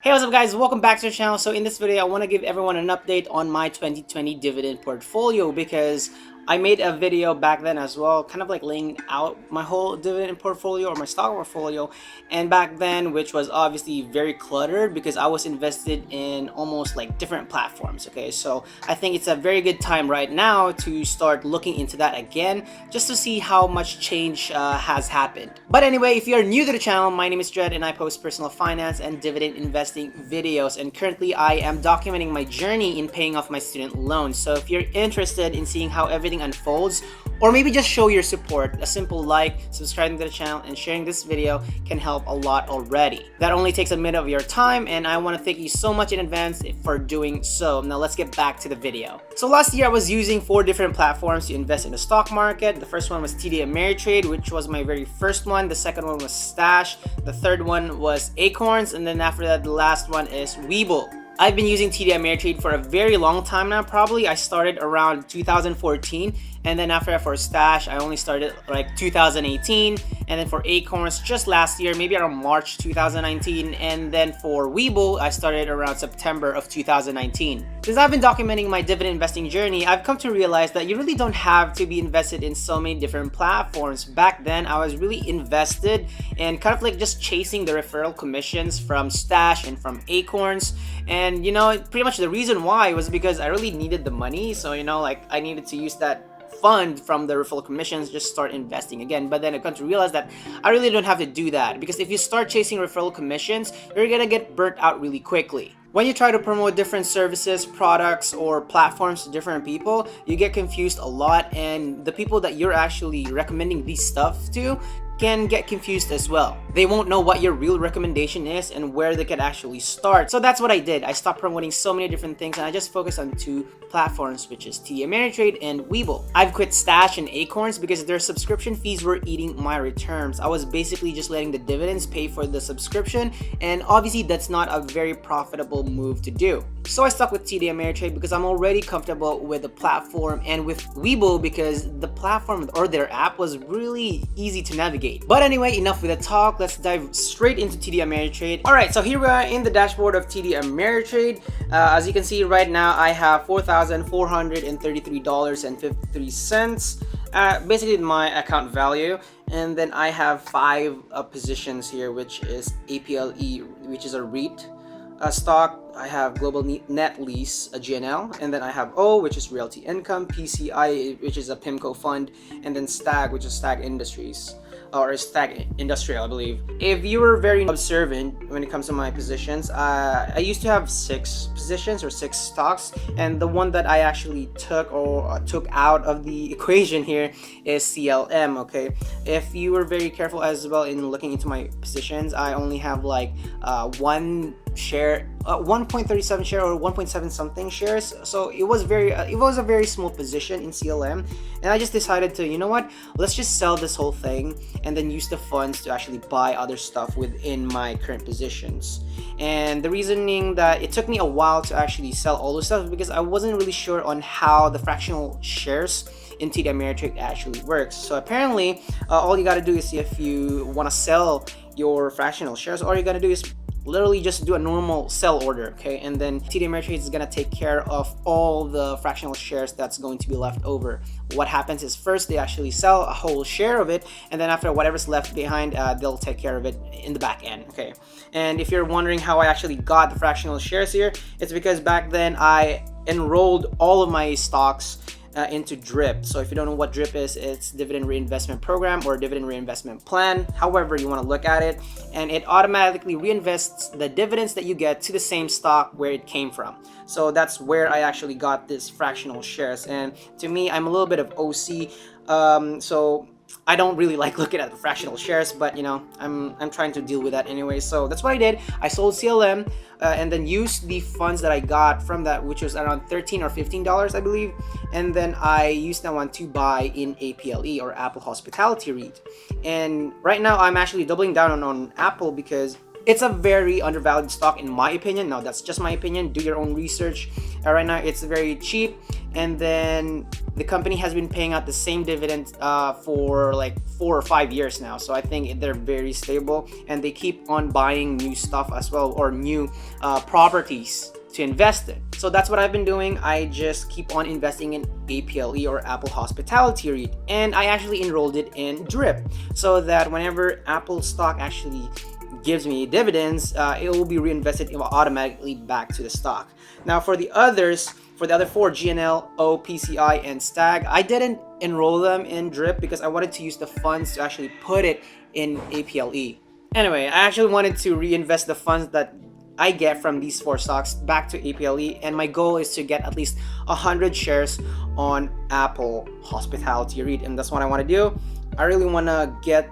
Hey, what's up guys, welcome back to the channel. So in this video I want to give everyone an update on my 2020 dividend portfolio because I made a video back then as well, kind of like laying out my whole dividend portfolio or my stock portfolio. And back then, which was obviously very cluttered because I was invested in almost like different platforms. Okay, so I think it's a very good time right now to start looking into that again just to see how much change has happened. But anyway, if you're new to the channel, my name is Dred and I post personal finance and dividend investing videos, and currently I am documenting my journey in paying off my student loans. So if you're interested in seeing how everything unfolds, or maybe just show your support, a simple like, subscribing to the channel, and sharing this video can help a lot already. That only takes a minute of your time, and I want to thank you so much in advance for doing so. Now let's get back to the video. So last year I was using 4 different platforms to invest in the stock market. The first one was TDAmeritrade, which was my very first one. The second one was Stash. The third one was Acorns, and then after that the last one is WeBull. I've been using TDAmeritrade for a very long time now. Probably I started around 2014, and then after that for Stash I only started like 2018, and then for Acorns just last year, maybe around March 2019, and then for WeBull I started around September of 2019. Since I've been documenting my dividend investing journey, I've come to realize that you really don't have to be invested in so many different platforms. Back then I was really invested and kind of like just chasing the referral commissions from Stash and from Acorns. And pretty much the reason why was because I really needed the money. So like I needed to use that fund from the referral commissions, just start investing again. But then I come to realize that I really don't have to do that, because if you start chasing referral commissions, you're gonna get burnt out really quickly. When you try to promote different services, products, or platforms to different people, you get confused a lot, and the people that you're actually recommending these stuff to can get confused as well. They won't know what your real recommendation is and where they can actually start. So that's what I did. I stopped promoting so many different things and I just focused on 2 platforms, which is TDAmeritrade and WeBull. I've quit Stash and Acorns because their subscription fees were eating my returns. I was basically just letting the dividends pay for the subscription, and obviously that's not a very profitable move to do. So I stuck with TDAmeritrade because I'm already comfortable with the platform, and with WeBull because the platform or their app was really easy to navigate. But anyway, enough with the talk. Let's dive straight into TDAmeritrade. Alright, so here we are in the dashboard of TDAmeritrade. As you can see right now, I have $4,433.53. Basically my account value, and then I have 5 positions here, which is APLE, which is a REIT stock. I have Global Net Lease, a GNL, and then I have O, which is Realty Income, PCI, which is a PIMCO fund, and then Stag, which is Stag Industries, or Stag Industrial, I believe. If you were very observant when it comes to my positions, I used to have 6 positions or 6 stocks, and the one that I actually took out of the equation here is CLM. Okay, if you were very careful as well in looking into my positions, I only have like 1 share, 1.37 share or 1.7 something shares. So it was a very small position in CLM, and I just decided to, let's just sell this whole thing and then use the funds to actually buy other stuff within my current positions. And the reasoning that it took me a while to actually sell all those stuff because I wasn't really sure on how the fractional shares in TDAmeritrade actually works. So apparently all you got to do is, if you want to sell your fractional shares, all you got to do is literally just do a normal sell order, okay? And then TDAmeritrade is gonna take care of all the fractional shares that's going to be left over. What happens is, first they actually sell a whole share of it, and then after whatever's left behind, they'll take care of it in the back end, okay? And if you're wondering how I actually got the fractional shares here, it's because back then I enrolled all of my stocks into DRIP. So if you don't know what DRIP is, it's Dividend Reinvestment Program or Dividend Reinvestment Plan, however you want to look at it, and it automatically reinvests the dividends that you get to the same stock where it came from. So that's where I actually got this fractional shares, and to me, I'm a little bit of OC, so I don't really like looking at the fractional shares, but I'm trying to deal with that anyway. So that's what I did. I sold CLM and then used the funds that I got from that, which was around $13 or $15, I believe, and then I used that one to buy in APLE, or Apple Hospitality REIT. And right now I'm actually doubling down on Apple because it's a very undervalued stock in my opinion. Now that's just my opinion, do your own research. Right now it's very cheap, and then the company has been paying out the same dividend for like 4 or 5 years now, so I think they're very stable, and they keep on buying new stuff as well, or new properties to invest in. So that's what I've been doing. I just keep on investing in APLE, or Apple Hospitality REIT, and I actually enrolled it in DRIP, so that whenever Apple stock actually gives me dividends, it will be reinvested automatically back to the stock. Now for the other four, GNL, OPCI, and STAG, I didn't enroll them in DRIP because I wanted to use the funds to actually put it in APLE. Anyway, I actually wanted to reinvest the funds that I get from these 4 stocks back to APLE, and my goal is to get at least 100 shares on Apple Hospitality REIT, and that's what I want to do. I really want to get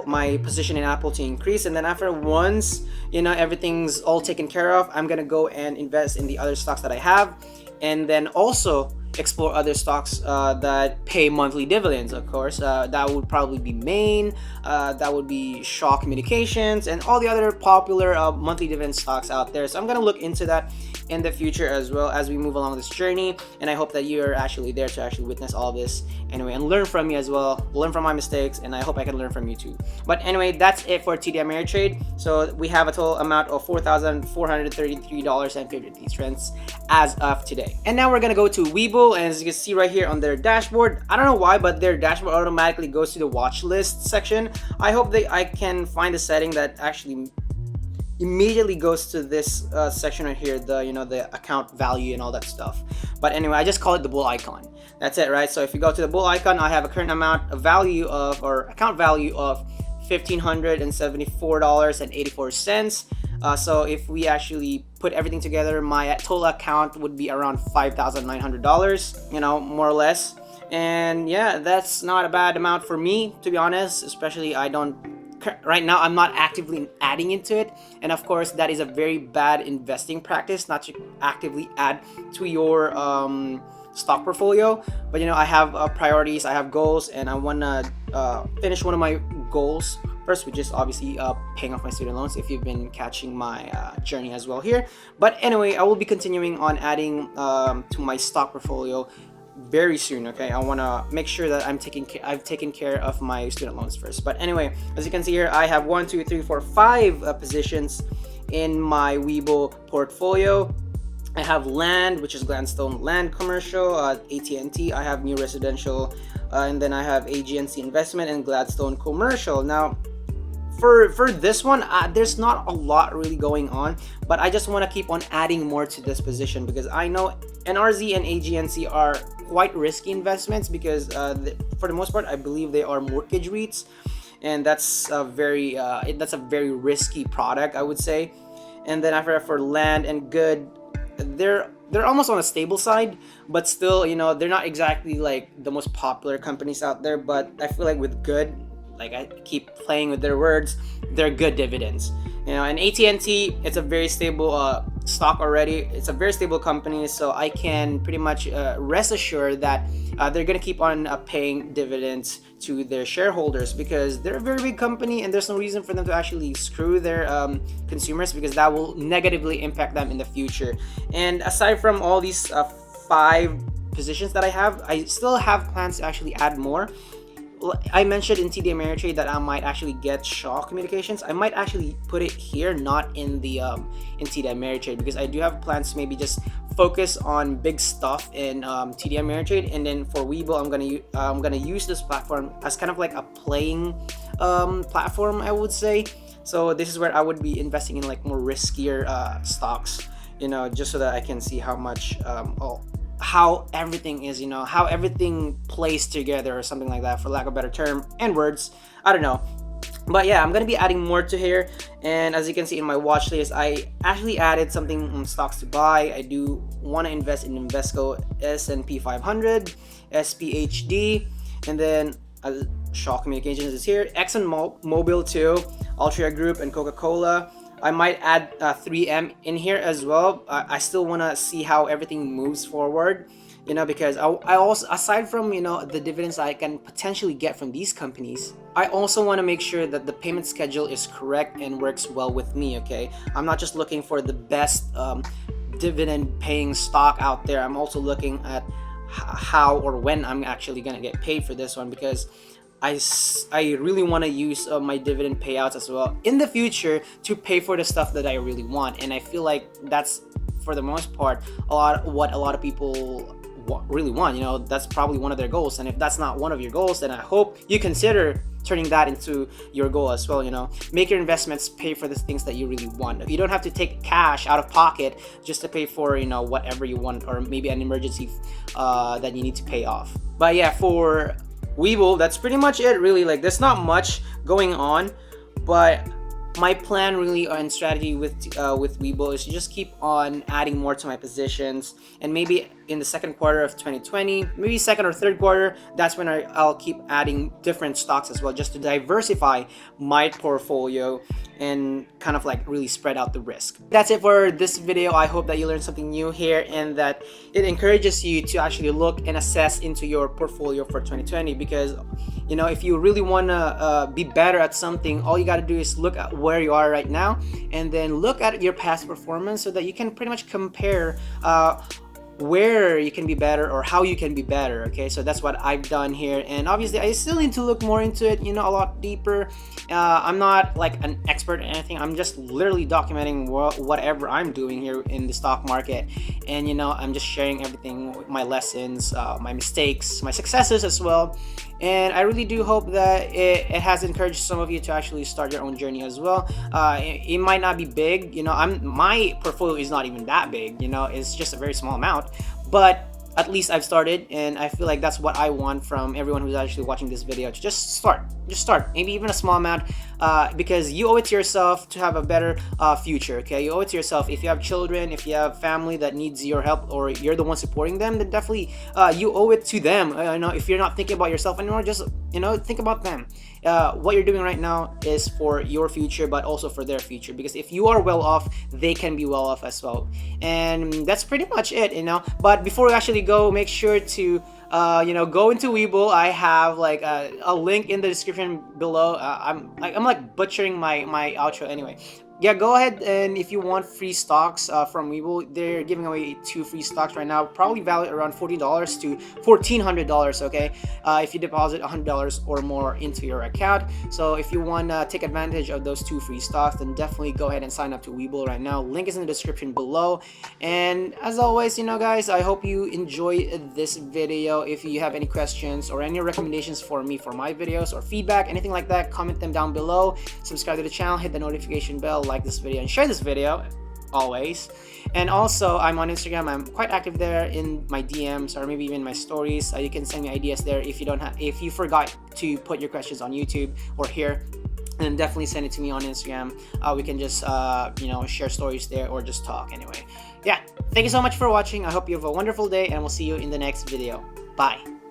my position in Apple to increase, and then after once everything's all taken care of, I'm gonna go and invest in the other stocks that I have, and then also explore other stocks that pay monthly dividends. Of course, that would probably be Main, that would be Shaw Communications, and all the other popular monthly dividend stocks out there. So I'm gonna look into that in the future as well as we move along this journey, and I hope that you're actually there to actually witness all this anyway, and learn from me as well, learn from my mistakes, and I hope I can learn from you too. But anyway, that's it for TDAmeritrade. So we have a total amount of $4,433.53 as of today. And now we're gonna go to WeBull, and as you can see right here on their dashboard, I don't know why, but their dashboard automatically goes to the watch list section. I hope I can find a setting that actually immediately goes to this section right here, the account value and all that stuff. But anyway, I just call it the bull icon. That's it, right? So if you go to the bull icon, I have a current amount of value of, or account value of, $1,574.84. So if we actually put everything together, my total account would be around $5,900, more or less. And yeah, that's not a bad amount for me, to be honest. Especially right now I'm not actively adding into it, and of course that is a very bad investing practice, not to actively add to your stock portfolio. But I have priorities, I have goals, and I want to finish one of my goals first, which is obviously paying off my student loans, if you've been catching my journey as well here. But anyway, I will be continuing on adding to my stock portfolio very soon. Okay, I want to make sure that I've taken care of my student loans first. But anyway, as you can see here, I have 1, 2, 3, 4, 5 positions in my WeBull portfolio. I have land, which is Gladstone Land Commercial, AT&T. I have New Residential, and then I have AGNC Investment and Gladstone Commercial. Now for this one, there's not a lot really going on, but I just want to keep on adding more to this position, because I know NRZ and AGNC are quite risky investments, because for the most part I believe they are mortgage REITs, and that's a very risky product, I would say. And then after that, for land and good, they're almost on a stable side, but still, they're not exactly like the most popular companies out there. But I feel like with good, like I keep playing with their words, they're good dividends. And AT&T, it's a very stable stock already. It's a very stable company, so I can pretty much rest assured that they're gonna keep on paying dividends to their shareholders, because they're a very big company, and there's no reason for them to actually screw their consumers, because that will negatively impact them in the future. And aside from all these 5 positions that I have, I still have plans to actually add more. I mentioned in TDAmeritrade that I might actually get Shaw Communications. I might actually put it here, not in the in TDAmeritrade, because I do have plans to maybe just focus on big stuff in TDAmeritrade, and then for WeBull, I'm gonna use this platform as kind of like a playing platform, I would say. So this is where I would be investing in like more riskier stocks, just so that I can see how much how everything is, how everything plays together, or something like that, for lack of a better term and words. I don't know. But yeah, I'm gonna be adding more to here. And as you can see in my watch list, I actually added something on stocks to buy. I do want to invest in Invesco S&P 500, SPHD, and then Shaw Communications is here, ExxonMobil too, Altria Group, and Coca-Cola. I might add 3M in here as well. I still want to see how everything moves forward, because I also, aside from the dividends I can potentially get from these companies, I also want to make sure that the payment schedule is correct and works well with me. Okay, I'm not just looking for the best dividend paying stock out there. I'm also looking at how or when I'm actually gonna get paid for this one, because I really want to use my dividend payouts as well in the future to pay for the stuff that I really want. And I feel like that's, for the most part, what a lot of people really want. That's probably one of their goals. And if that's not one of your goals, then I hope you consider turning that into your goal as well. Make your investments pay for the things that you really want. You don't have to take cash out of pocket just to pay for whatever you want, or maybe an emergency that you need to pay off. But yeah, for WeBull, that's pretty much it, really. Like, there's not much going on, but my plan really and strategy with WeBull is to just keep on adding more to my positions, and maybe in the second quarter of 2020, maybe second or third quarter, that's when I'll keep adding different stocks as well, just to diversify my portfolio and kind of like really spread out the risk. That's it for this video. I hope that you learned something new here, and that it encourages you to actually look and assess into your portfolio for 2020, because if you really want to be better at something, all you got to do is look at where you are right now, and then look at your past performance, so that you can pretty much compare where you can be better or how you can be better. Okay, so that's what I've done here, and obviously I still need to look more into it, a lot deeper. I'm not like an expert in anything. I'm just literally documenting whatever I'm doing here in the stock market, and I'm just sharing everything, my lessons, my mistakes, my successes as well. And I really do hope that it has encouraged some of you to actually start your own journey as well. It might not be big, my portfolio is not even that big, it's just a very small amount, but at least I've started, and I feel like that's what I want from everyone who's actually watching this video, to just start, maybe even a small amount, because you owe it to yourself to have a better future. Okay, you owe it to yourself. If you have children, if you have family that needs your help, or you're the one supporting them, then definitely you owe it to them. If you're not thinking about yourself anymore, just think about them. What you're doing right now is for your future, but also for their future, because if you are well off, they can be well off as well. And that's pretty much it. But before we actually go, make sure to go into WeBull. I have like a link in the description below. I'm like butchering my outro anyway. Yeah, go ahead, and if you want free stocks from WeBull, they're giving away 2 free stocks right now, probably valued around $40 to $1,400. Okay, if you deposit $100 or more into your account. So if you want to take advantage of those 2 free stocks, then definitely go ahead and sign up to WeBull right now. Link is in the description below. And as always, guys, I hope you enjoy this video. If you have any questions or any recommendations for me for my videos, or feedback, anything like that, comment them down below. Subscribe to the channel, hit the notification bell, like this video, and share this video always. And also, I'm on Instagram. I'm quite active there in my DMs, or maybe even my stories. You can send me ideas there if you forgot to put your questions on YouTube or here, and definitely send it to me on Instagram. We can just share stories there, or just talk anyway. Yeah, thank you so much for watching. I hope you have a wonderful day, and we'll see you in the next video. Bye.